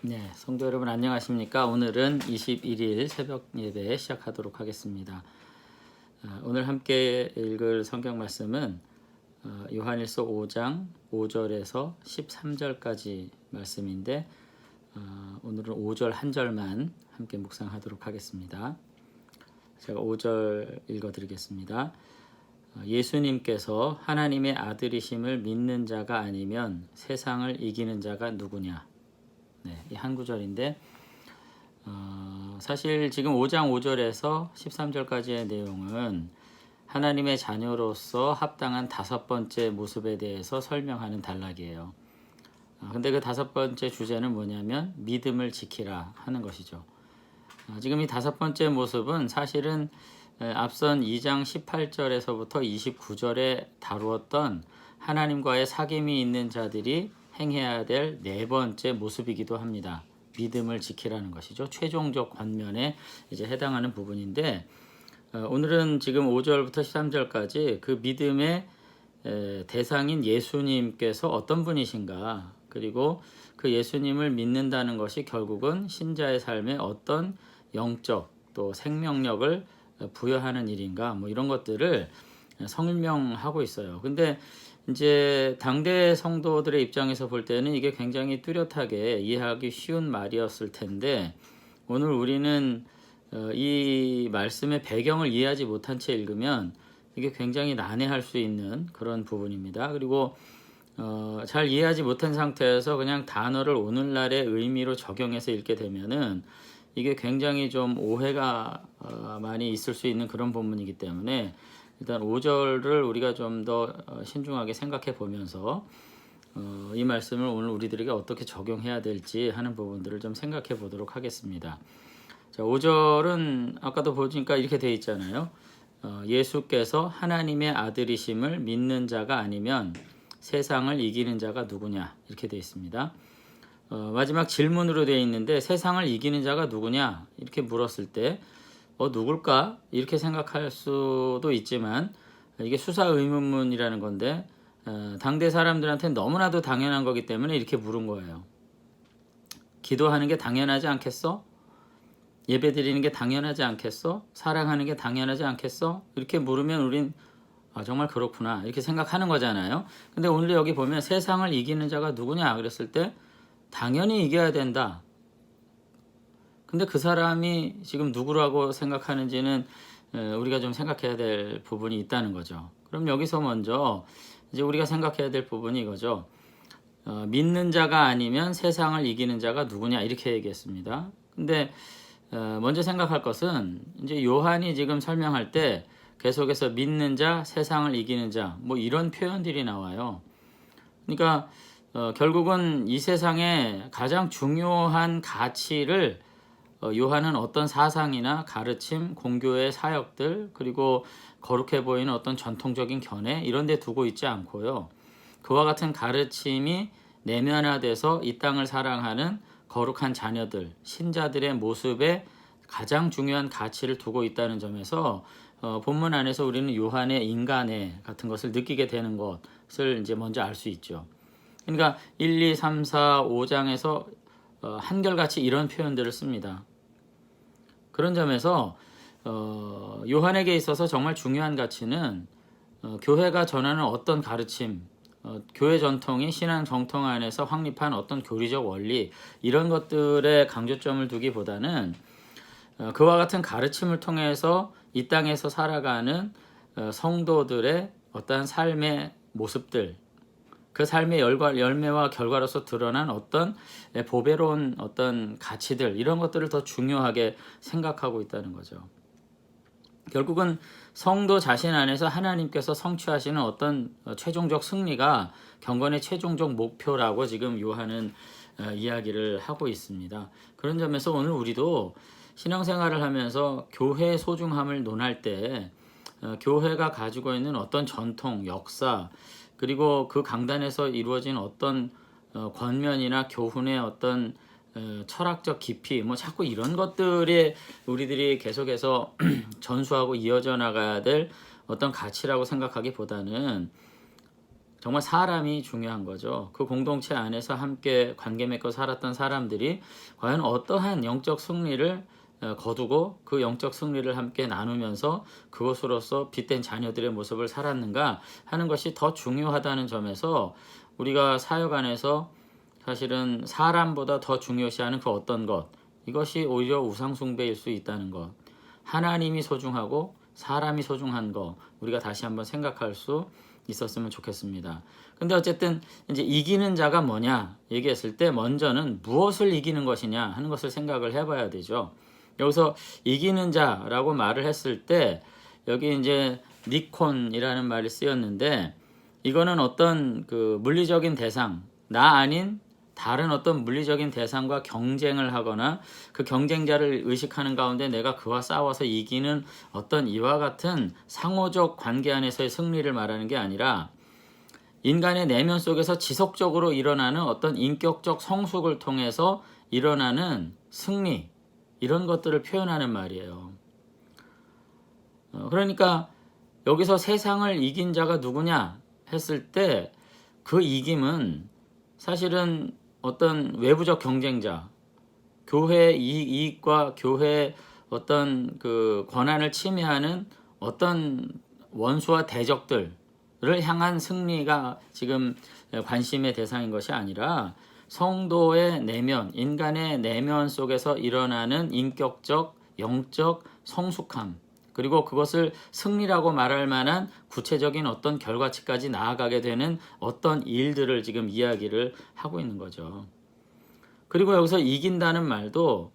네, 성도 여러분 안녕하십니까? 오늘은 21일 새벽 예배 시작하도록 하겠습니다. 오늘 함께 읽을 성경 말씀은 요한일서 5장 5절에서 13절까지 말씀인데 오늘은 5절 한 절만 함께 묵상하도록 하겠습니다. 제가 5절 읽어드리겠습니다. 예수님께서 하나님의 아들이심을 믿는 자가 아니면 세상을 이기는 자가 누구냐? 네, 이 한 구절인데 사실 지금 5장 5절에서 13절까지의 내용은 하나님의 자녀로서 합당한 다섯 번째 모습에 대해서 설명하는 단락이에요. 근데 그 다섯 번째 주제는 뭐냐면 믿음을 지키라 하는 것이죠. 지금 이 다섯 번째 모습은 사실은 앞선 2장 18절에서부터 29절에 다루었던 하나님과의 사귐이 있는 자들이 행해야 될 네 번째 모습이기도 합니다. 믿음을 지키라는 것이죠. 최종적 관면에 이제 해당하는 부분인데 오늘은 지금 5절부터 13절까지 그 믿음의 대상인 예수님께서 어떤 분이신가, 그리고 그 예수님을 믿는다는 것이 결국은 신자의 삶에 어떤 영적 또 생명력을 부여하는 일인가, 뭐 이런 것들을 설명하고 있어요. 근데 이제 당대 성도들의 입장에서 볼 때는 이게 굉장히 뚜렷하게 이해하기 쉬운 말이었을 텐데 오늘 우리는 이 말씀의 배경을 이해하지 못한 채 읽으면 이게 굉장히 난해할 수 있는 그런 부분입니다. 그리고 잘 이해하지 못한 상태에서 그냥 단어를 오늘날의 의미로 적용해서 읽게 되면은 이게 굉장히 좀 오해가 많이 있을 수 있는 그런 부분이기 때문에 일단 5절을 우리가 좀 더 신중하게 생각해 보면서 이 말씀을 오늘 우리들에게 어떻게 적용해야 될지 하는 부분들을 좀 생각해 보도록 하겠습니다. 자, 5절은 아까도 보니까 이렇게 되어 있잖아요. 예수께서 하나님의 아들이심을 믿는 자가 아니면 세상을 이기는 자가 누구냐, 이렇게 되어 있습니다. 마지막 질문으로 되어 있는데 세상을 이기는 자가 누구냐 이렇게 물었을 때 누굴까? 이렇게 생각할 수도 있지만 이게 수사 의문문이라는 건데 당대 사람들한테는 너무나도 당연한 거기 때문에 이렇게 물은 거예요. 기도하는 게 당연하지 않겠어? 예배 드리는 게 당연하지 않겠어? 사랑하는 게 당연하지 않겠어? 이렇게 물으면 우린 정말 그렇구나 이렇게 생각하는 거잖아요. 근데 오늘 여기 보면 세상을 이기는 자가 누구냐 그랬을 때 당연히 이겨야 된다. 근데 그 사람이 지금 누구라고 생각하는지는 우리가 좀 생각해야 될 부분이 있다는 거죠. 그럼 여기서 먼저 이제 우리가 생각해야 될 부분이 이거죠. 믿는 자가 아니면 세상을 이기는 자가 누구냐 이렇게 얘기했습니다. 근데 먼저 생각할 것은 이제 요한이 지금 설명할 때 계속해서 믿는 자, 세상을 이기는 자 뭐 이런 표현들이 나와요. 그러니까 결국은 이 세상에 가장 중요한 가치를 요한은 어떤 사상이나 가르침, 공교의 사역들, 그리고 거룩해 보이는 어떤 전통적인 견해 이런 데 두고 있지 않고요. 그와 같은 가르침이 내면화돼서 이 땅을 사랑하는 거룩한 자녀들, 신자들의 모습에 가장 중요한 가치를 두고 있다는 점에서 본문 안에서 우리는 요한의 인간애 같은 것을 느끼게 되는 것을 이제 먼저 알 수 있죠. 그러니까 1, 2, 3, 4, 5장에서 한결같이 이런 표현들을 씁니다. 그런 점에서 요한에게 있어서 정말 중요한 가치는 교회가 전하는 어떤 가르침, 교회 전통이 신앙 정통 안에서 확립한 어떤 교리적 원리 이런 것들에 강조점을 두기보다는 그와 같은 가르침을 통해서 이 땅에서 살아가는 성도들의 어떠한 삶의 모습들, 그 삶의 열매와 결과로서 드러난 어떤 보배로운 어떤 가치들 이런 것들을 더 중요하게 생각하고 있다는 거죠. 결국은 성도 자신 안에서 하나님께서 성취하시는 어떤 최종적 승리가 경건의 최종적 목표라고 지금 요한은 이야기를 하고 있습니다. 그런 점에서 오늘 우리도 신앙생활을 하면서 교회의 소중함을 논할 때 교회가 가지고 있는 어떤 전통, 역사 그리고 그 강단에서 이루어진 어떤 권면이나 교훈의 어떤 철학적 깊이 뭐 자꾸 이런 것들에 우리들이 계속해서 전수하고 이어져 나가야 될 어떤 가치라고 생각하기보다는 정말 사람이 중요한 거죠. 그 공동체 안에서 함께 관계 맺고 살았던 사람들이 과연 어떠한 영적 승리를 거두고 그 영적 승리를 함께 나누면서 그것으로서 빛된 자녀들의 모습을 살았는가 하는 것이 더 중요하다는 점에서 우리가 사역 안에서 사실은 사람보다 더 중요시하는 그 어떤 것, 이것이 오히려 우상숭배일 수 있다는 것, 하나님이 소중하고 사람이 소중한 거 우리가 다시 한번 생각할 수 있었으면 좋겠습니다. 근데 어쨌든 이제 이기는 자가 뭐냐 얘기했을 때 먼저는 무엇을 이기는 것이냐 하는 것을 생각을 해봐야 되죠. 여기서 이기는 자라고 말을 했을 때 여기 이제 니콘이라는 말이 쓰였는데 이거는 어떤 그 물리적인 대상, 나 아닌 다른 어떤 물리적인 대상과 경쟁을 하거나 그 경쟁자를 의식하는 가운데 내가 그와 싸워서 이기는 어떤 이와 같은 상호적 관계 안에서의 승리를 말하는 게 아니라 인간의 내면 속에서 지속적으로 일어나는 어떤 인격적 성숙을 통해서 일어나는 승리, 이런 것들을 표현하는 말이에요. 그러니까 여기서 세상을 이긴 자가 누구냐 했을 때 그 이김은 사실은 어떤 외부적 경쟁자, 교회의 이익과 교회의 어떤 그 권한을 침해하는 어떤 원수와 대적들을 향한 승리가 지금 관심의 대상인 것이 아니라 성도의 내면, 인간의 내면 속에서 일어나는 인격적, 영적 성숙함, 그리고 그것을 승리라고 말할 만한 구체적인 어떤 결과치까지 나아가게 되는 어떤 일들을 지금 이야기를 하고 있는 거죠. 그리고 여기서 이긴다는 말도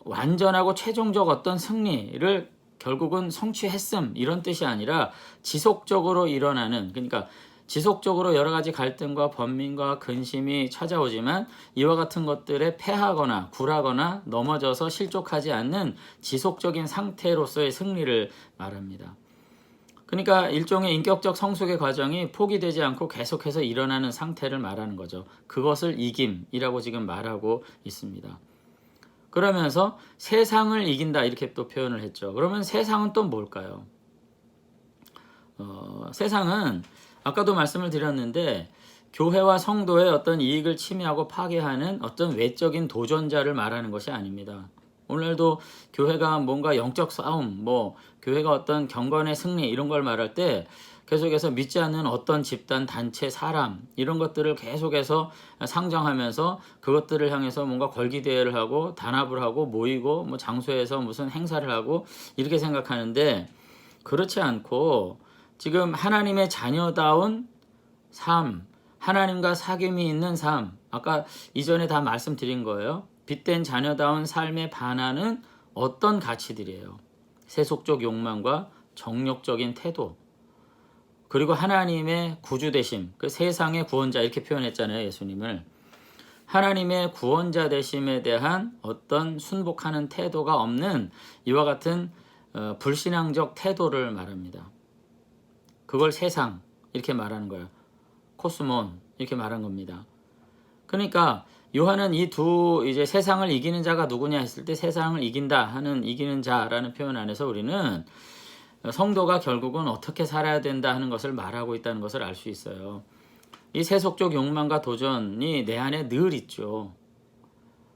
완전하고 최종적 어떤 승리를 결국은 성취했음 이런 뜻이 아니라 지속적으로 일어나는, 그러니까 지속적으로 여러 가지 갈등과 번민과 근심이 찾아오지만 이와 같은 것들에 패하거나 굴하거나 넘어져서 실족하지 않는 지속적인 상태로서의 승리를 말합니다. 그러니까 일종의 인격적 성숙의 과정이 포기되지 않고 계속해서 일어나는 상태를 말하는 거죠. 그것을 이김이라고 지금 말하고 있습니다. 그러면서 세상을 이긴다 이렇게 또 표현을 했죠. 그러면 세상은 또 뭘까요? 세상은 아까도 말씀을 드렸는데 교회와 성도의 어떤 이익을 침해하고 파괴하는 어떤 외적인 도전자를 말하는 것이 아닙니다. 오늘도 교회가 뭔가 영적 싸움, 교회가 어떤 경건의 승리 이런 걸 말할 때 계속해서 믿지 않는 어떤 집단, 단체, 사람 이런 것들을 계속해서 상정하면서 그것들을 향해서 뭔가 걸기대회를 하고 단합을 하고 모이고 장소에서 무슨 행사를 하고 이렇게 생각하는데 그렇지 않고 지금 하나님의 자녀다운 삶, 하나님과 사귐이 있는 삶, 아까 이전에 다 말씀드린 거예요. 빛된 자녀다운 삶에 반하는 어떤 가치들이에요. 세속적 욕망과 정욕적인 태도, 그리고 하나님의 구주되심, 그 세상의 구원자 이렇게 표현했잖아요, 예수님을. 하나님의 구원자 되심에 대한 어떤 순복하는 태도가 없는 이와 같은 불신앙적 태도를 말합니다. 그걸 세상 이렇게 말하는 거예요. 코스몬 이렇게 말한 겁니다. 그러니까 요한은 이 두 이제 세상을 이기는 자가 누구냐 했을 때 세상을 이긴다 하는 이기는 자라는 표현 안에서 우리는 성도가 결국은 어떻게 살아야 된다 하는 것을 말하고 있다는 것을 알 수 있어요. 이 세속적 욕망과 도전이 내 안에 늘 있죠.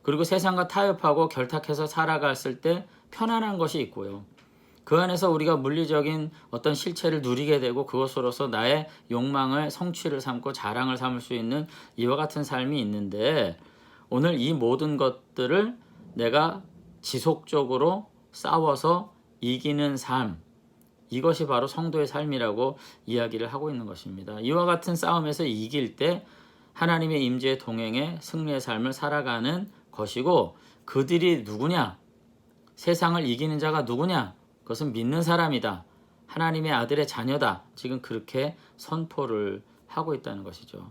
그리고 세상과 타협하고 결탁해서 살아갔을 때 편안한 것이 있고요. 그 안에서 우리가 물리적인 어떤 실체를 누리게 되고 그것으로서 나의 욕망을 성취를 삼고 자랑을 삼을 수 있는 이와 같은 삶이 있는데 오늘 이 모든 것들을 내가 지속적으로 싸워서 이기는 삶, 이것이 바로 성도의 삶이라고 이야기를 하고 있는 것입니다. 이와 같은 싸움에서 이길 때 하나님의 임재의 동행에 승리의 삶을 살아가는 것이고 그들이 누구냐? 세상을 이기는 자가 누구냐? 그것은 믿는 사람이다. 하나님의 아들의 자녀다. 지금 그렇게 선포를 하고 있다는 것이죠.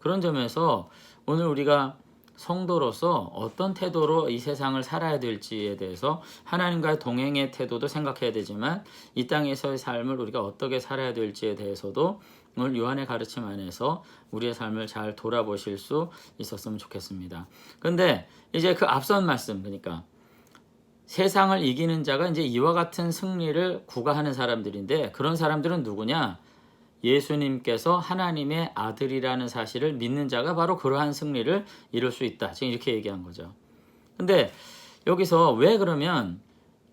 그런 점에서 오늘 우리가 성도로서 어떤 태도로 이 세상을 살아야 될지에 대해서 하나님과의 동행의 태도도 생각해야 되지만 이 땅에서의 삶을 우리가 어떻게 살아야 될지에 대해서도 오늘 요한의 가르침 안에서 우리의 삶을 잘 돌아보실 수 있었으면 좋겠습니다. 그런데 이제 그 앞선 말씀, 그러니까 세상을 이기는 자가 이제 이와 같은 승리를 구가하는 사람들인데 그런 사람들은 누구냐? 예수님께서 하나님의 아들이라는 사실을 믿는 자가 바로 그러한 승리를 이룰 수 있다. 지금 이렇게 얘기한 거죠. 근데 여기서 왜 그러면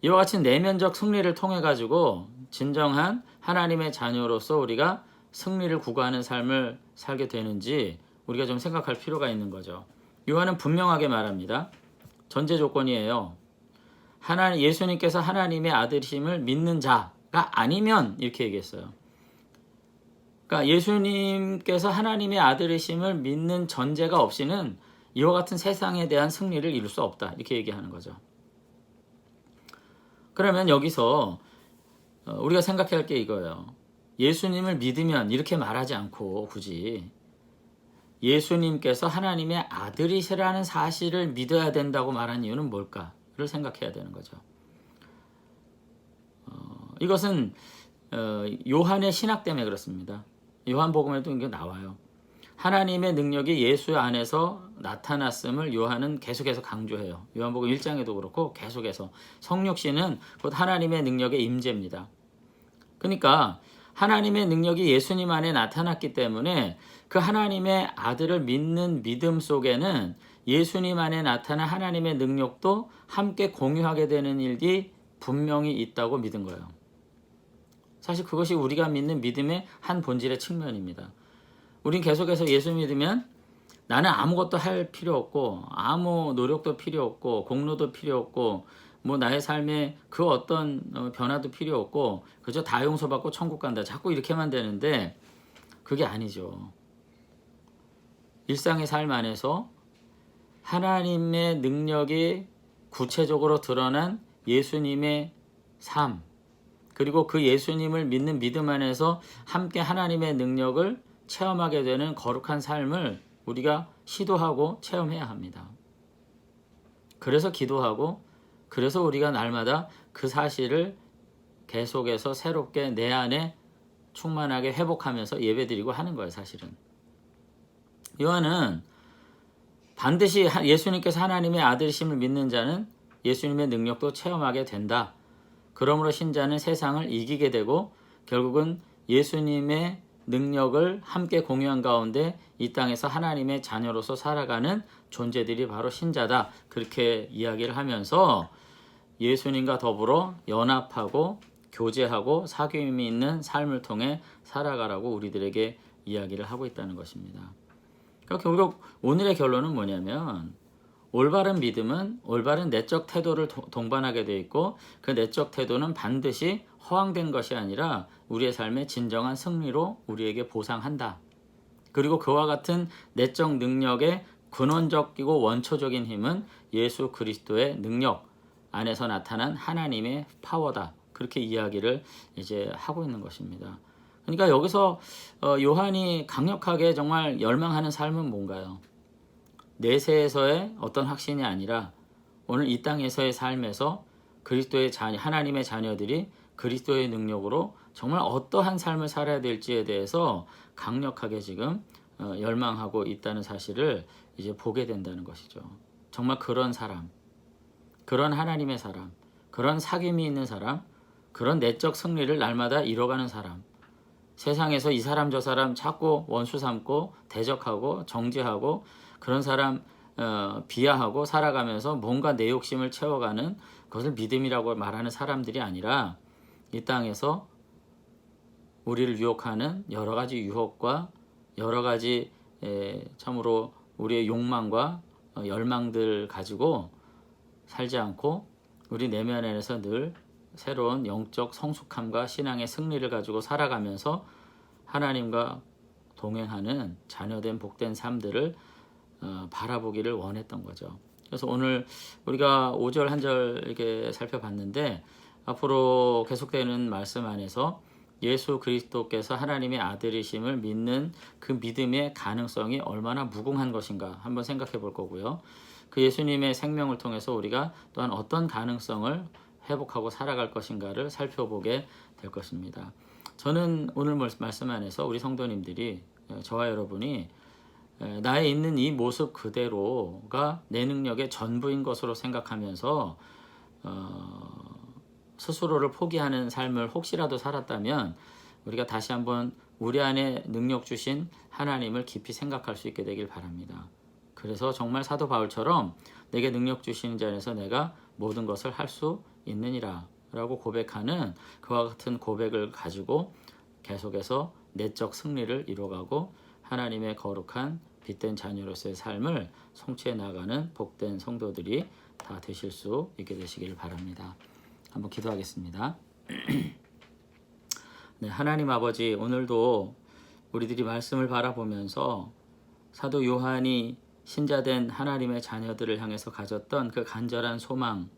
이와 같이 내면적 승리를 통해 가지고 진정한 하나님의 자녀로서 우리가 승리를 구가하는 삶을 살게 되는지 우리가 좀 생각할 필요가 있는 거죠. 요한은 분명하게 말합니다. 전제 조건이에요. 예수님께서 하나님의 아들이심을 믿는 자가 아니면 이렇게 얘기했어요. 그러니까 예수님께서 하나님의 아들이심을 믿는 전제가 없이는 이와 같은 세상에 대한 승리를 이룰 수 없다. 이렇게 얘기하는 거죠. 그러면 여기서 우리가 생각해야 할 게 이거예요. 예수님을 믿으면 이렇게 말하지 않고 굳이 예수님께서 하나님의 아들이시라는 사실을 믿어야 된다고 말한 이유는 뭘까를 생각해야 되는 거죠. 이것은 요한의 신학 때문에 그렇습니다. 요한복음에도 이게 나와요. 하나님의 능력이 예수 안에서 나타났음을 요한은 계속해서 강조해요. 요한복음 1장에도 그렇고 계속해서 성육신은 곧 하나님의 능력의 임재입니다. 그러니까 하나님의 능력이 예수님 안에 나타났기 때문에 그 하나님의 아들을 믿는 믿음 속에는 예수님 안에 나타난 하나님의 능력도 함께 공유하게 되는 일이 분명히 있다고 믿은 거예요. 사실 그것이 우리가 믿는 믿음의 한 본질의 측면입니다. 우린 계속해서 예수 믿으면 나는 아무것도 할 필요 없고 아무 노력도 필요 없고 공로도 필요 없고 뭐 나의 삶에 그 어떤 변화도 필요 없고 그저 다 용서받고 천국 간다. 자꾸 이렇게만 되는데 그게 아니죠. 일상의 삶 안에서 하나님의 능력이 구체적으로 드러난 예수님의 삶 그리고 그 예수님을 믿는 믿음 안에서 함께 하나님의 능력을 체험하게 되는 거룩한 삶을 우리가 시도하고 체험해야 합니다. 그래서 기도하고 그래서 우리가 날마다 그 사실을 계속해서 새롭게 내 안에 충만하게 회복하면서 예배드리고 하는 거예요. 사실은 요한은 반드시 예수님께서 하나님의 아들이심을 믿는 자는 예수님의 능력도 체험하게 된다. 그러므로 신자는 세상을 이기게 되고 결국은 예수님의 능력을 함께 공유한 가운데 이 땅에서 하나님의 자녀로서 살아가는 존재들이 바로 신자다. 그렇게 이야기를 하면서 예수님과 더불어 연합하고 교제하고 사귐이 있는 삶을 통해 살아가라고 우리들에게 이야기를 하고 있다는 것입니다. 그러니까 결국 오늘의 결론은 뭐냐면 올바른 믿음은 올바른 내적 태도를 동반하게 되어 있고 그 내적 태도는 반드시 허황된 것이 아니라 우리의 삶의 진정한 승리로 우리에게 보상한다. 그리고 그와 같은 내적 능력의 근원적이고 원초적인 힘은 예수 그리스도의 능력 안에서 나타난 하나님의 파워다. 그렇게 이야기를 이제 하고 있는 것입니다. 그러니까 여기서 요한이 강력하게 정말 열망하는 삶은 뭔가요? 내세에서의 어떤 확신이 아니라 오늘 이 땅에서의 삶에서 그리스도의 자녀, 하나님의 자녀들이 그리스도의 능력으로 정말 어떠한 삶을 살아야 될지에 대해서 강력하게 지금 열망하고 있다는 사실을 이제 보게 된다는 것이죠. 정말 그런 사람, 그런 하나님의 사람, 그런 사귐이 있는 사람, 그런 내적 승리를 날마다 이뤄가는 사람, 세상에서 이 사람 저 사람 자꾸 원수 삼고 대적하고 정죄하고 그런 사람 비하하고 살아가면서 뭔가 내 욕심을 채워가는 그것을 믿음이라고 말하는 사람들이 아니라 이 땅에서 우리를 유혹하는 여러 가지 유혹과 여러 가지 참으로 우리의 욕망과 열망들 가지고 살지 않고 우리 내면 안에서 늘 새로운 영적 성숙함과 신앙의 승리를 가지고 살아가면서 하나님과 동행하는 자녀된 복된 삶들을 바라보기를 원했던 거죠. 그래서 오늘 우리가 5절 한 절 이렇게 살펴봤는데 앞으로 계속되는 말씀 안에서 예수 그리스도께서 하나님의 아들이심을 믿는 그 믿음의 가능성이 얼마나 무궁한 것인가 한번 생각해 볼 거고요. 그 예수님의 생명을 통해서 우리가 또한 어떤 가능성을 회복하고 살아갈 것인가를 살펴보게 될 것입니다. 저는 오늘 말씀 안에서 우리 성도님들이 저와 여러분이 나에 있는 이 모습 그대로가 내 능력의 전부인 것으로 생각하면서 스스로를 포기하는 삶을 혹시라도 살았다면 우리가 다시 한번 우리 안에 능력 주신 하나님을 깊이 생각할 수 있게 되길 바랍니다. 그래서 정말 사도 바울처럼 내게 능력 주시는 자 안에서 내가 모든 것을 할 수 있느니라 라고 고백하는 그와 같은 고백을 가지고 계속해서 내적 승리를 이뤄가고 하나님의 거룩한 빛된 자녀로서의 삶을 성취해 나가는 복된 성도들이 다 되실 수 있게 되시기를 바랍니다. 한번 기도하겠습니다. 네, 하나님 아버지, 오늘도 우리들이 말씀을 바라보면서 사도 요한이 신자된 하나님의 자녀들을 향해서 가졌던 그 간절한 소망,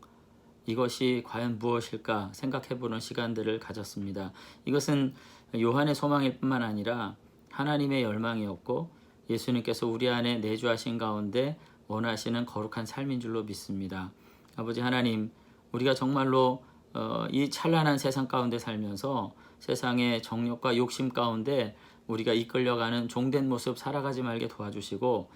이것이 과연 무엇일까 생각해보는 시간들을 가졌습니다. 이것은 요한의 소망일 뿐만 아니라 하나님의 열망이었고 예수님께서 우리 안에 내주하신 가운데 원하시는 거룩한 삶인 줄로 믿습니다. 아버지 하나님, 우리가 정말로 이 찬란한 세상 가운데 살면서 세상의 정욕과 욕심 가운데 우리가 이끌려가는 종된 모습 살아가지 말게 도와주시고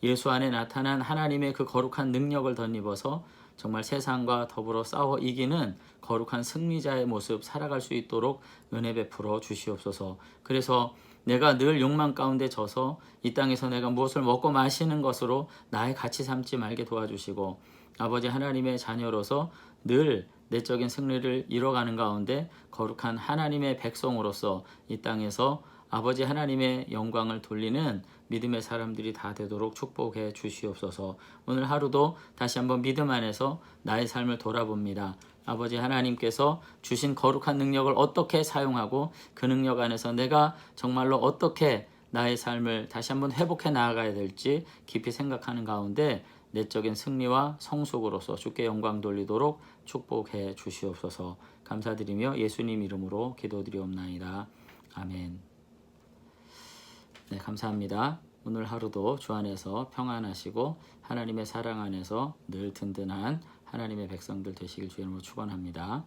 예수 안에 나타난 하나님의 그 거룩한 능력을 덧입어서 정말 세상과 더불어 싸워 이기는 거룩한 승리자의 모습 살아갈 수 있도록 은혜 베풀어 주시옵소서. 그래서 내가 늘 욕망 가운데 져서 이 땅에서 내가 무엇을 먹고 마시는 것으로 나의 가치 삼지 말게 도와주시고 아버지 하나님의 자녀로서 늘 내적인 승리를 이뤄가는 가운데 거룩한 하나님의 백성으로서 이 땅에서 아버지 하나님의 영광을 돌리는 믿음의 사람들이 다 되도록 축복해 주시옵소서. 오늘 하루도 다시 한번 믿음 안에서 나의 삶을 돌아봅니다. 아버지 하나님께서 주신 거룩한 능력을 어떻게 사용하고 그 능력 안에서 내가 정말로 어떻게 나의 삶을 다시 한번 회복해 나아가야 될지 깊이 생각하는 가운데 내적인 승리와 성숙으로서 주께 영광 돌리도록 축복해 주시옵소서. 감사드리며 예수님 이름으로 기도드리옵나이다. 아멘. 네, 감사합니다. 오늘 하루도 주 안에서 평안하시고 하나님의 사랑 안에서 늘 든든한 하나님의 백성들 되시길 주의 이름으로 축원합니다.